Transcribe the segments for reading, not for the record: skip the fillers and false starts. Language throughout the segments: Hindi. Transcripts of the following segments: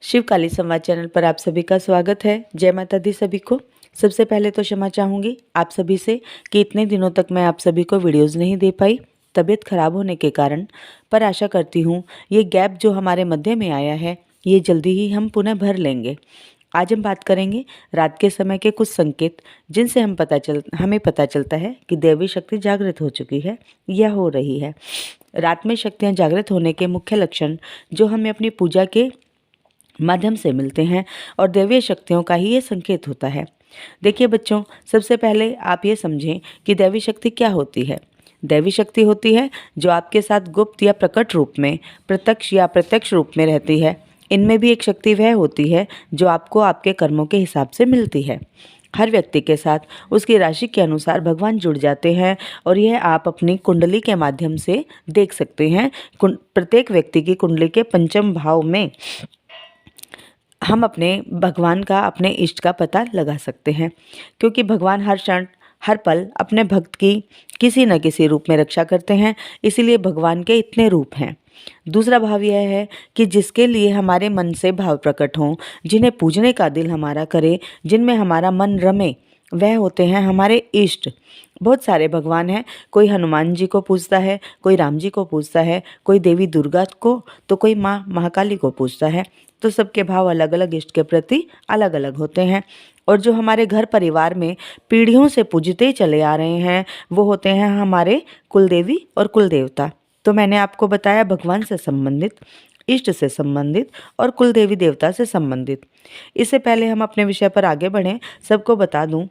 शिवकाली संवाद चैनल पर आप सभी का स्वागत है। जय माता दी सभी को। सबसे पहले तो क्षमा चाहूँगी आप सभी से कि इतने दिनों तक मैं आप सभी को वीडियोस नहीं दे पाई, तबीयत खराब होने के कारण। पर आशा करती हूँ ये गैप जो हमारे मध्य में आया है ये जल्दी ही हम पुनः भर लेंगे। आज हम बात करेंगे रात के समय के कुछ संकेत जिनसे हमें पता चलता है कि दैवी शक्ति जागृत हो चुकी है या हो रही है। रात में शक्तियाँ जागृत होने के मुख्य लक्षण जो हमें अपनी पूजा के माध्यम से मिलते हैं और दैवीय शक्तियों का ही ये संकेत होता है। देखिए बच्चों, सबसे पहले आप ये समझें कि दैवी शक्ति क्या होती है। दैवी शक्ति होती है जो आपके साथ गुप्त या प्रकट रूप में, प्रत्यक्ष या प्रत्यक्ष रूप में रहती है। इनमें भी एक शक्ति वह होती है जो आपको आपके कर्मों के हिसाब से मिलती है। हर व्यक्ति के साथ उसकी राशि के अनुसार भगवान जुड़ जाते हैं और यह आप अपनी कुंडली के माध्यम से देख सकते हैं। प्रत्येक व्यक्ति की कुंडली के पंचम भाव में हम अपने भगवान का, अपने इष्ट का पता लगा सकते हैं, क्योंकि भगवान हर क्षण हर पल अपने भक्त की किसी न किसी रूप में रक्षा करते हैं। इसीलिए भगवान के इतने रूप हैं। दूसरा भाव यह है कि जिसके लिए हमारे मन से भाव प्रकट हों, जिन्हें पूजने का दिल हमारा करे, जिनमें हमारा मन रमे, वह होते हैं हमारे इष्ट। बहुत सारे भगवान हैं। कोई हनुमान जी को पूजता है, कोई राम जी को पूजता है, कोई देवी दुर्गा को, तो कोई माँ महाकाली को पूजता है। तो सबके भाव अलग अलग इष्ट के प्रति अलग अलग होते हैं। और जो हमारे घर परिवार में पीढ़ियों से पूजते चले आ रहे हैं वो होते हैं हमारे कुलदेवी और कुलदेवता। तो मैंने आपको बताया भगवान से संबंधित, इष्ट से संबंधित और कुलदेवी देवता से संबंधित। इससे पहले हम अपने विषय पर आगे बढ़ें, सबको बता दूं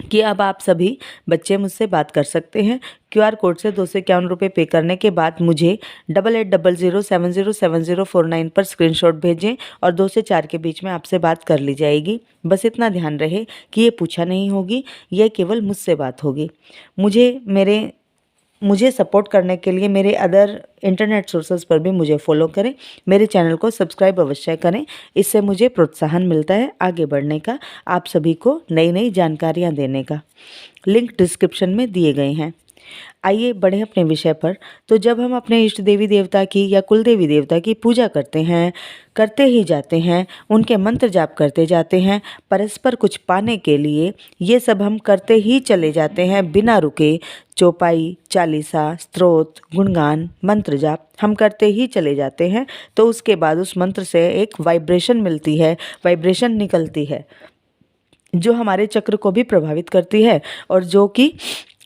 कि अब आप सभी बच्चे मुझसे बात कर सकते हैं। क्यूआर कोड से 251 रुपये पे करने के बाद मुझे 8800707049 पर स्क्रीनशॉट भेजें और 2 से 4 के बीच में आपसे बात कर ली जाएगी। बस इतना ध्यान रहे कि ये पूछा नहीं होगी, यह केवल मुझसे बात होगी। मुझे सपोर्ट करने के लिए मेरे अदर इंटरनेट सोर्सेज पर भी मुझे फॉलो करें, मेरे चैनल को सब्सक्राइब अवश्य करें। इससे मुझे प्रोत्साहन मिलता है आगे बढ़ने का, आप सभी को नई नई जानकारियाँ देने का। लिंक डिस्क्रिप्शन में दिए गए हैं। आइए बढ़े अपने विषय पर। तो जब हम अपने इष्ट देवी देवता की या कुल देवी देवता की पूजा करते ही जाते हैं, उनके मंत्र जाप करते जाते हैं, परस्पर कुछ पाने के लिए ये सब हम करते ही चले जाते हैं बिना रुके। चौपाई, चालीसा, स्तोत्र, गुणगान, मंत्र जाप हम करते ही चले जाते हैं। तो उसके बाद उस मंत्र से एक वाइब्रेशन मिलती है, वाइब्रेशन निकलती है जो हमारे चक्र को भी प्रभावित करती है और जो कि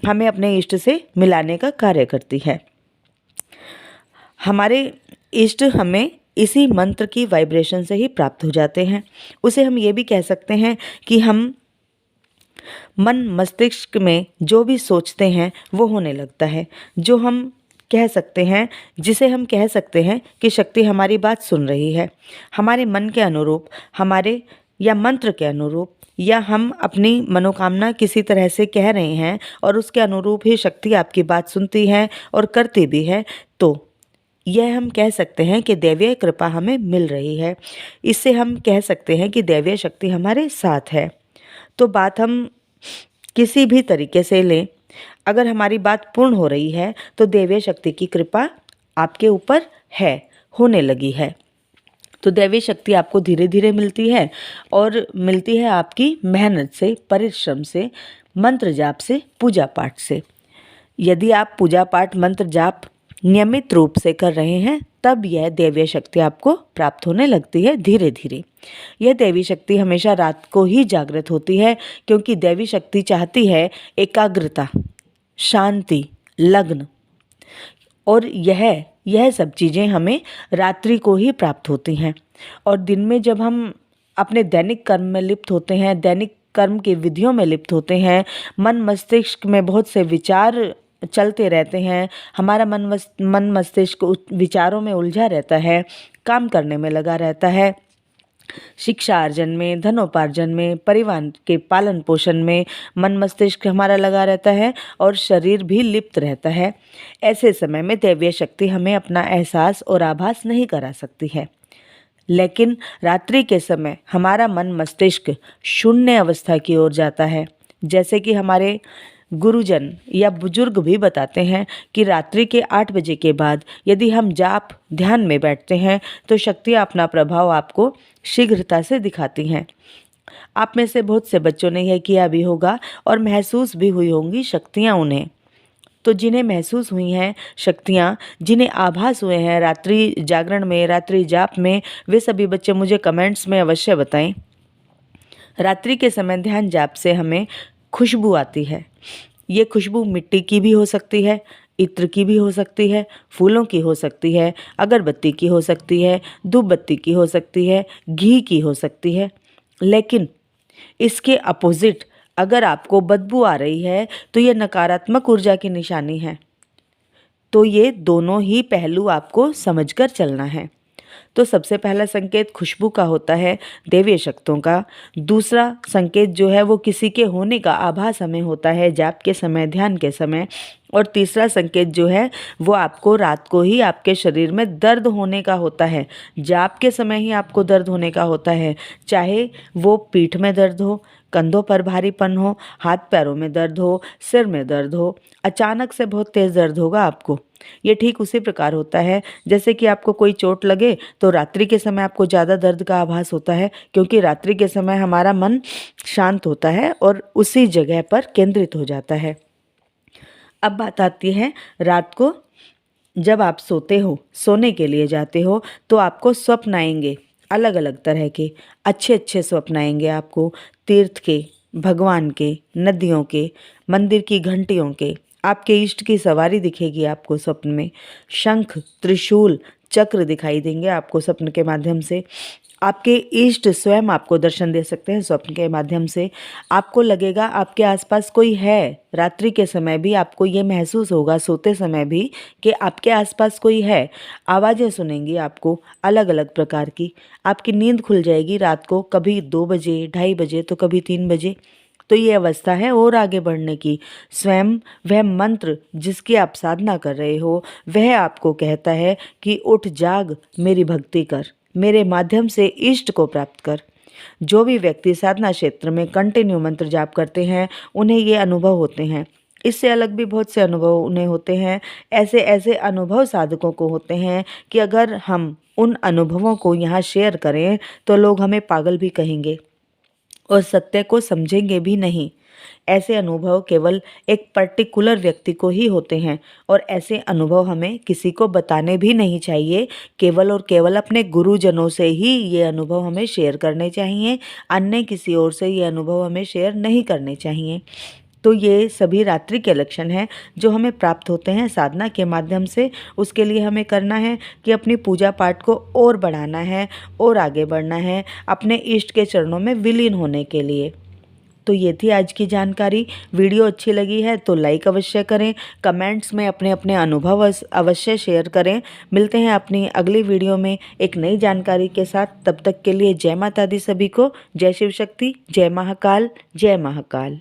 हमें अपने इष्ट से मिलाने का कार्य करती है। हमारे इष्ट हमें इसी मंत्र की वाइब्रेशन से ही प्राप्त हो जाते हैं। उसे हम ये भी कह सकते हैं कि हम मन मस्तिष्क में जो भी सोचते हैं वो होने लगता है। जो हम कह सकते हैं, जिसे हम कह सकते हैं कि शक्ति हमारी बात सुन रही है, हमारे मन के अनुरूप, हमारे या मंत्र के अनुरूप, या हम अपनी मनोकामना किसी तरह से कह रहे हैं और उसके अनुरूप ही शक्ति आपकी बात सुनती है और करती भी है, तो यह हम कह सकते हैं कि दैवीय कृपा हमें मिल रही है। इससे हम कह सकते हैं कि दैवीय शक्ति हमारे साथ है। तो बात हम किसी भी तरीके से लें, अगर हमारी बात पूर्ण हो रही है तो दैवीय शक्ति की कृपा आपके ऊपर है, होने लगी है। तो दैवी शक्ति आपको धीरे धीरे मिलती है और मिलती है आपकी मेहनत से, परिश्रम से, मंत्र जाप से, पूजा पाठ से। यदि आप पूजा पाठ, मंत्र जाप नियमित रूप से कर रहे हैं तब यह दैवीय शक्ति आपको प्राप्त होने लगती है धीरे धीरे। यह दैवी शक्ति हमेशा रात को ही जागृत होती है, क्योंकि दैवी शक्ति चाहती है एकाग्रता, शांति, लग्न, और यह सब चीज़ें हमें रात्रि को ही प्राप्त होती हैं। और दिन में जब हम अपने दैनिक कर्म में लिप्त होते हैं, दैनिक कर्म की विधियों में लिप्त होते हैं, मन मस्तिष्क में बहुत से विचार चलते रहते हैं, हमारा मन मस्तिष्क विचारों में उलझा रहता है, काम करने में लगा रहता है, शिक्षा अर्जन में, धनोपार्जन में, परिवार के पालन पोषण में मन मस्तिष्क हमारा लगा रहता है और शरीर भी लिप्त रहता है। ऐसे समय में दैवीय शक्ति हमें अपना एहसास और आभास नहीं करा सकती है। लेकिन रात्रि के समय हमारा मन मस्तिष्क शून्य अवस्था की ओर जाता है, जैसे कि हमारे गुरुजन या बुजुर्ग भी बताते हैं कि रात्रि के 8 बजे के बाद यदि हम जाप ध्यान में बैठते हैं तो शक्तियाँ अपना प्रभाव आपको शीघ्रता से दिखाती हैं। आप में से बहुत से बच्चों ने यह किया भी होगा और महसूस भी हुई होंगी शक्तियाँ उन्हें। तो जिन्हें महसूस हुई हैं शक्तियाँ, जिन्हें आभास हुए हैं रात्रि जागरण में, रात्रि जाप में, वे सभी बच्चे मुझे कमेंट्स में अवश्य बताएं। रात्रि के समय ध्यान जाप से हमें खुशबू आती है। ये खुशबू मिट्टी की भी हो सकती है, इत्र की भी हो सकती है, फूलों की हो सकती है, अगरबत्ती की हो सकती है, धूप बत्ती की हो सकती है, घी की हो सकती है। लेकिन इसके अपोजिट अगर आपको बदबू आ रही है तो ये नकारात्मक ऊर्जा की निशानी है। तो ये दोनों ही पहलू आपको समझकर चलना है। तो सबसे पहला संकेत खुशबू का होता है, दैवीय शक्तियों का। दूसरा संकेत जो है वो किसी के होने का आभास हमें होता है जाप के समय, ध्यान के समय। और तीसरा संकेत जो है वो आपको रात को ही आपके शरीर में दर्द होने का होता है। जाप के समय ही आपको दर्द होने का होता है, चाहे वो पीठ में दर्द हो, कंधों पर भारीपन हो, हाथ पैरों में दर्द हो, सिर में दर्द हो, अचानक से बहुत तेज दर्द होगा आपको। ये ठीक उसी प्रकार होता है जैसे कि आपको कोई चोट लगे तो रात्रि के समय आपको ज़्यादा दर्द का आभास होता है, क्योंकि रात्रि के समय हमारा मन शांत होता है और उसी जगह पर केंद्रित हो जाता है। अब बात आती है रात को जब आप सोते हो, सोने के लिए जाते हो, तो आपको स्वप्न आएंगे, अलग अलग तरह के अच्छे अच्छे स्वप्न आएंगे आपको, तीर्थ के, भगवान के, नदियों के, मंदिर की घंटियों के, आपके इष्ट की सवारी दिखेगी आपको स्वप्न में। शंख, त्रिशूल, चक्र दिखाई देंगे आपको स्वप्न के माध्यम से। आपके इष्ट स्वयं आपको दर्शन दे सकते हैं स्वप्न के माध्यम से। आपको लगेगा आपके आसपास कोई है। रात्रि के समय भी आपको ये महसूस होगा, सोते समय भी, कि आपके आसपास कोई है। आवाज़ें सुनेंगी आपको अलग अलग प्रकार की। आपकी नींद खुल जाएगी रात को, कभी 2 बजे, 2:30 बजे, तो कभी 3 बजे। तो ये अवस्था है और आगे बढ़ने की। स्वयं वह मंत्र जिसकी आप साधना कर रहे हो वह आपको कहता है कि उठ जाग, मेरी भक्ति कर, मेरे माध्यम से इष्ट को प्राप्त कर। जो भी व्यक्ति साधना क्षेत्र में कंटिन्यू मंत्र जाप करते हैं उन्हें ये अनुभव होते हैं। इससे अलग भी बहुत से अनुभव उन्हें होते हैं। ऐसे ऐसे अनुभव साधकों को होते हैं कि अगर हम उन अनुभवों को यहाँ शेयर करें तो लोग हमें पागल भी कहेंगे और सत्य को समझेंगे भी नहीं। ऐसे अनुभव केवल एक पर्टिकुलर व्यक्ति को ही होते हैं और ऐसे अनुभव हमें किसी को बताने भी नहीं चाहिए। केवल और केवल अपने गुरुजनों से ही ये अनुभव हमें शेयर करने चाहिए, अन्य किसी और से ये अनुभव हमें शेयर नहीं करने चाहिए। तो ये सभी रात्रि के लक्षण हैं जो हमें प्राप्त होते हैं साधना के माध्यम से। उसके लिए हमें करना है कि अपनी पूजा पाठ को और बढ़ाना है और आगे बढ़ना है अपने इष्ट के चरणों में विलीन होने के लिए। तो ये थी आज की जानकारी। वीडियो अच्छी लगी है तो लाइक अवश्य करें, कमेंट्स में अपने अपने अनुभव अवश्य शेयर करें। मिलते हैं अपनी अगली वीडियो में एक नई जानकारी के साथ। तब तक के लिए जय माता दी सभी को। जय शिव शक्ति, जय महाकाल, जय महाकाल।